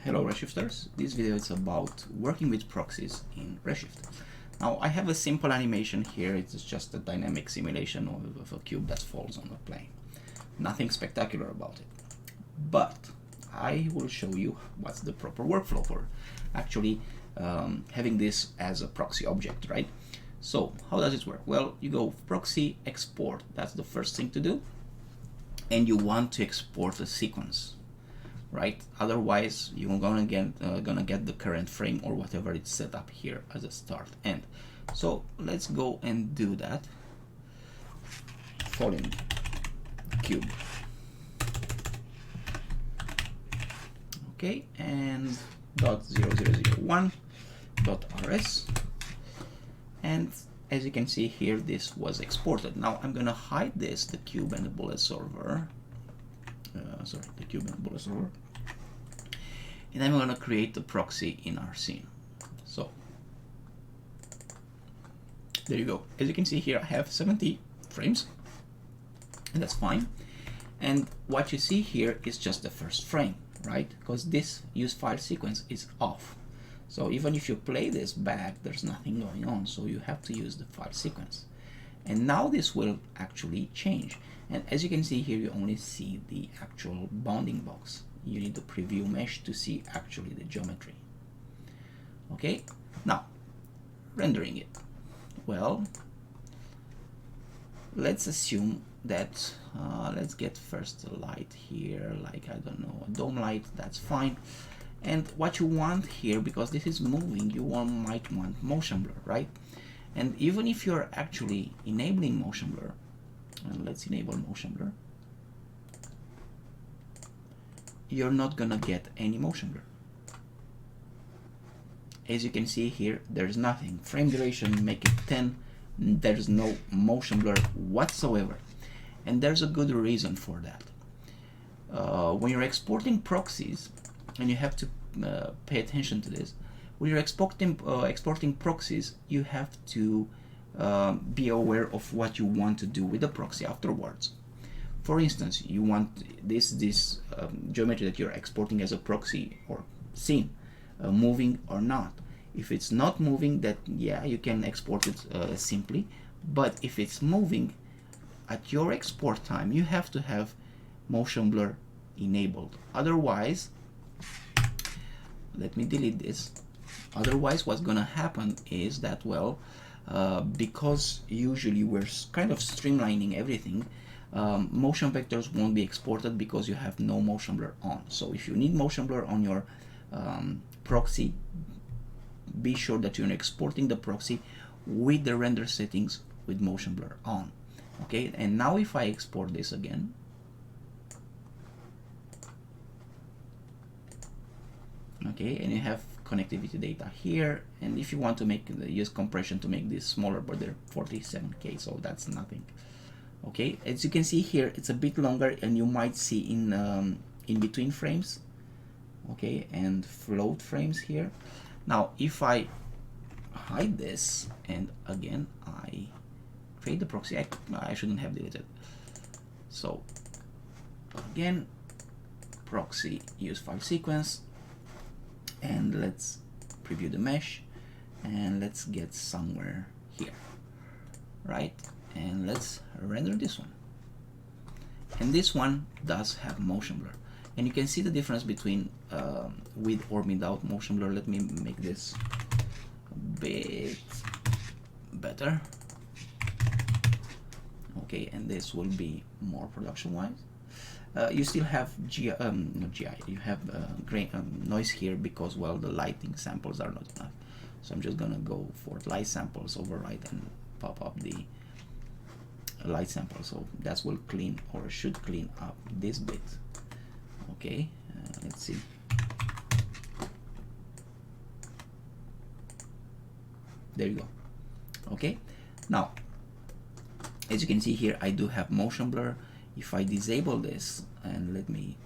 Hello Redshifters, this video is about working with proxies in Redshift. Now I have a simple animation here, it's just a dynamic simulation of a cube that falls on a plane. Nothing spectacular about it. But I will show you what's the proper workflow for actually having this as a proxy object, right? So how does it work? Well, you go Proxy Export, that's the first thing to do. And you want to export a sequence, right? Otherwise, you're gonna get the current frame or whatever it's set up here as a start end. So let's go and do that. Falling cube. Okay, and .0001.rs, and as you can see here, this was exported. Now I'm gonna hide this, the cube and the bullet solver. The cube and bullet solver, and I'm gonna create the proxy in our scene. So there you go. As you can see here, I have 70 frames, and that's fine. And what you see here is just the first frame, right? Because this use file sequence is off. So even if you play this back, there's nothing going on. So you have to use the file sequence. And now this will actually change. And as you can see here, you only see the actual bounding box. You need the preview mesh to see actually the geometry. Okay, now rendering it. Well, let's assume that let's get first a light here, like I don't know, a dome light. That's fine. And what you want here, because this is moving, you might want motion blur, right? And even if you're actually enabling motion blur, and let's enable motion blur, you're not gonna get any motion blur. As you can see here, there's nothing. Frame duration, make it 10. There's no motion blur whatsoever. And there's a good reason for that. When you're exporting proxies, and you have to pay attention to this, when you're exporting proxies, you have to be aware of what you want to do with the proxy afterwards. For instance, you want this geometry that you're exporting as a proxy or scene moving or not. If it's not moving, that yeah, you can export it simply. But if it's moving, at your export time, you have to have motion blur enabled. Otherwise, let me delete this. Otherwise, what's gonna happen is that, well, because usually we're kind of streamlining everything, motion vectors won't be exported because you have no motion blur on. So if you need motion blur on your proxy, be sure that you're exporting the proxy with the render settings with motion blur on. Okay, and now if I export this again, okay, and you have connectivity data here, and if you want to use compression to make this smaller, but they're 47K, so that's nothing. Okay, as you can see here, it's a bit longer, and you might see in between frames, okay, and float frames here. Now if I hide this and again I create the proxy, I shouldn't have deleted. So again, proxy use file sequence, and let's preview the mesh, and let's get somewhere here, right? And let's render this one. And this one does have motion blur, and you can see the difference between with or without motion blur. Let me make this a bit better. Okay, and this will be more production wise. You still have you have noise here because, well, the lighting samples are not enough. So I'm just gonna go for light samples, override, and pop up the light sample. So that will clean, or should clean up this bit. Okay, let's see. There you go. Okay, now as you can see here, I do have motion blur. If I disable this, and let me,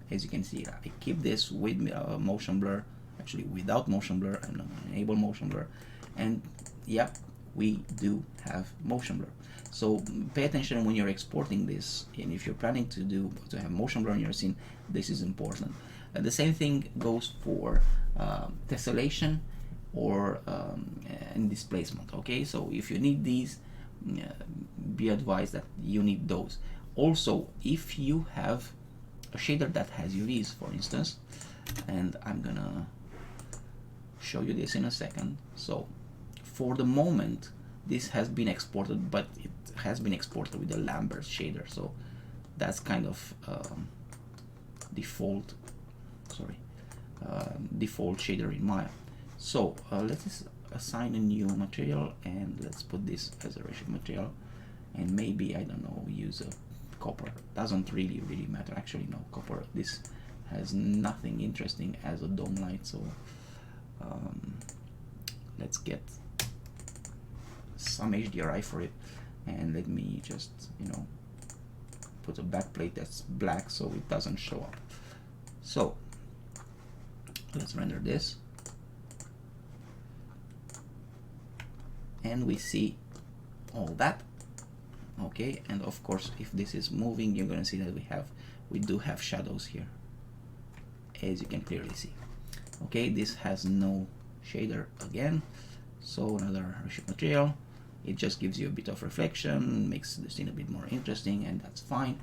as you can see, I keep this with motion blur, actually without motion blur, and enable motion blur, and yeah, we do have motion blur. So pay attention when you're exporting this, and if you're planning to have motion blur in your scene, this is important. The same thing goes for tessellation or and displacement. Okay, so if you need these, be advised that you need those. Also, if you have a shader that has UVs, for instance, and I'm gonna show you this in a second. So for the moment, this has been exported, but it has been exported with the Lambert shader, so that's kind of default shader in Maya. So let's assign a new material, and let's put this as a Redshift material, and maybe, I don't know, use a copper. Doesn't really matter. Actually, no, copper. This has nothing interesting as a dome light, so let's get some HDRI for it, and let me just, you know, put a backplate that's black so it doesn't show up. So let's render this, and we see all that. Okay, and of course, if this is moving, you're gonna see that we do have shadows here, as you can clearly see. Okay, this has no shader again, so another Redshift material. It just gives you a bit of reflection, makes the scene a bit more interesting, and that's fine.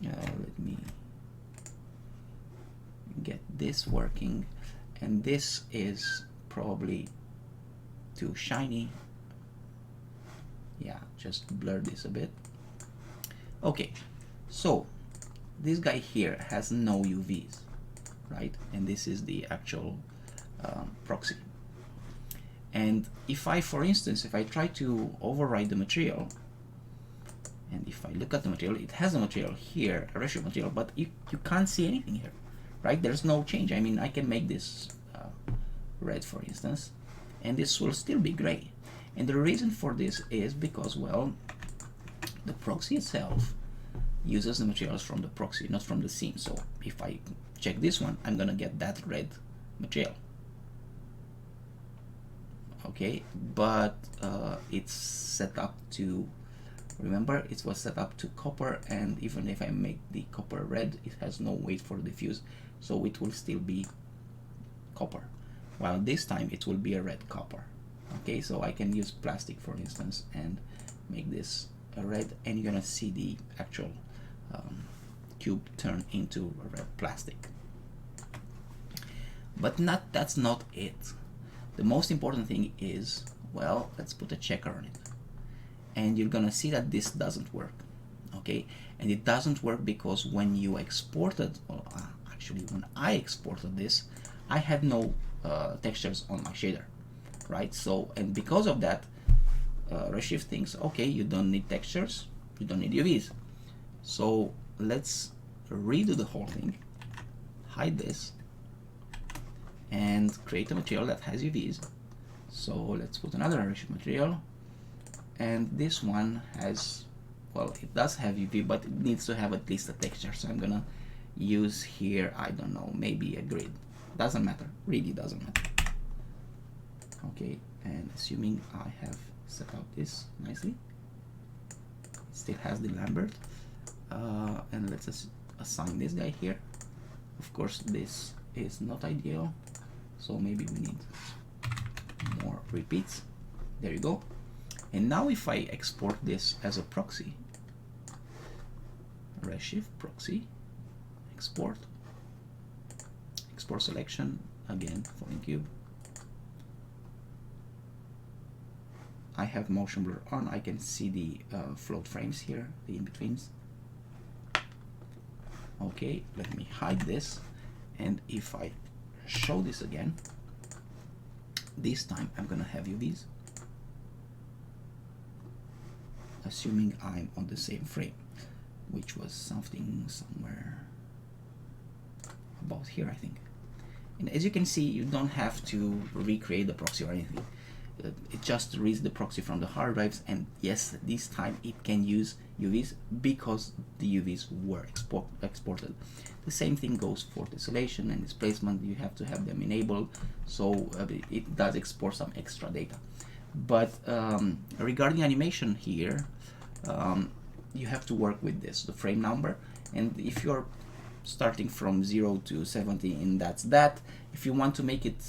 Let me get this working, and this is probably too shiny. Yeah, just blur this a bit. Okay, so this guy here has no UVs, right? And this is the actual proxy. And if I, for instance, if I try to override the material, and if I look at the material, it has a material here, a Redshift material, but you can't see anything here, right? There's no change. I mean, I can make this red, for instance, and this will still be gray. And the reason for this is because, well, the proxy itself uses the materials from the proxy, not from the scene. So if I check this one, I'm gonna get that red material. Okay, but it's set up to, remember, it was set up to copper, and even if I make the copper red, it has no weight for diffuse, so it will still be copper, while this time it will be a red copper. Okay, so I can use plastic, for instance, and make this a red, and you're gonna see the actual cube turn into a red plastic. But that's not it. The most important thing is, well, let's put a checker on it, and you're gonna see that this doesn't work. Okay, and it doesn't work because when you exported, well, actually when I exported this, I had no textures on my shader, right? So, and because of that, Redshift thinks, okay, you don't need textures, you don't need UVs. So let's redo the whole thing, hide this, and create a material that has UVs. So let's put another Redshift material, and this one has, well, it does have UV, but it needs to have at least a texture. So I'm gonna use here, I don't know, maybe a grid. Doesn't matter, really doesn't matter. Okay, and assuming I have set out this nicely, it still has the Lambert, and let's assign this guy here. Of course, this is not ideal, so maybe we need more repeats. There you go. And now if I export this as a proxy, Redshift Proxy Export, export selection, again for Incube, I have motion blur on. I can see the float frames here, the in-betweens. Okay, let me hide this, and if I show this again, this time I'm gonna have UVs, assuming I'm on the same frame, which was something somewhere about here, I think. And as you can see, you don't have to recreate the proxy or anything. It just reads the proxy from the hard drives, and yes, this time it can use UVs because the UVs were exported. The same thing goes for tessellation and displacement. You have to have them enabled, so it does export some extra data. But regarding animation here, you have to work with this, the frame number. And if you're starting from 0 to 70, and that's that, if you want to make it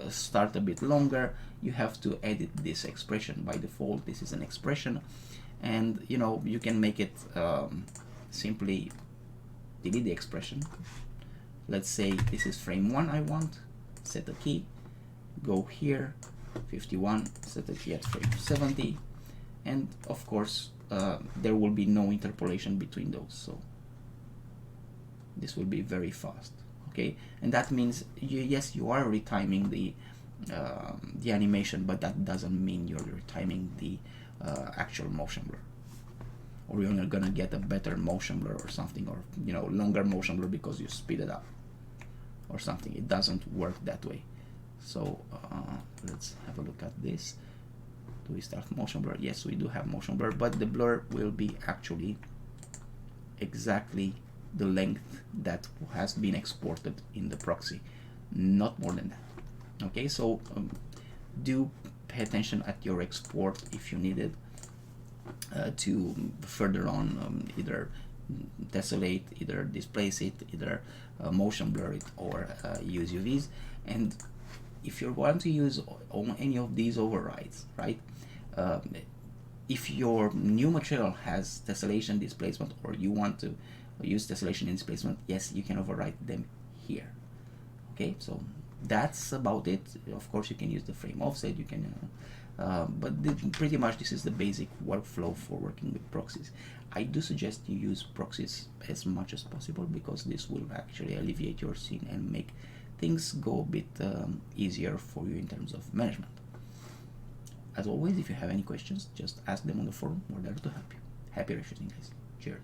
start a bit longer, you have to edit this expression. By default, this is an expression, and you know, you can make it simply delete the expression. Let's say this is frame 1 I want, set a key, go here, 51, set a key at frame 70, and of course there will be no interpolation between those, so this will be very fast. Okay, and that means yes, you are retiming the animation, but that doesn't mean you're retiming the actual motion blur, or you're not gonna get a better motion blur or something, or you know, longer motion blur because you speed it up or something. It doesn't work that way. So let's have a look at this. Do we start motion blur? Yes, we do have motion blur, but the blur will be actually exactly the length that has been exported in the proxy, not more than that. Okay, so do pay attention at your export if you need it to further on either tessellate, either displace it, either motion blur it, or use UVs. And if you want to use any of these overrides, right, if your new material has tessellation, displacement, or you want to use tessellation and displacement, yes, you can override them here. Okay, so that's about it. Of course, you can use the frame offset, you can but pretty much this is the basic workflow for working with proxies. I do suggest you use proxies as much as possible, because this will actually alleviate your scene and make things go a bit easier for you in terms of management. As always, if you have any questions, just ask them on the forum. We're there to help you. Happy Redshifting, guys. Cheers.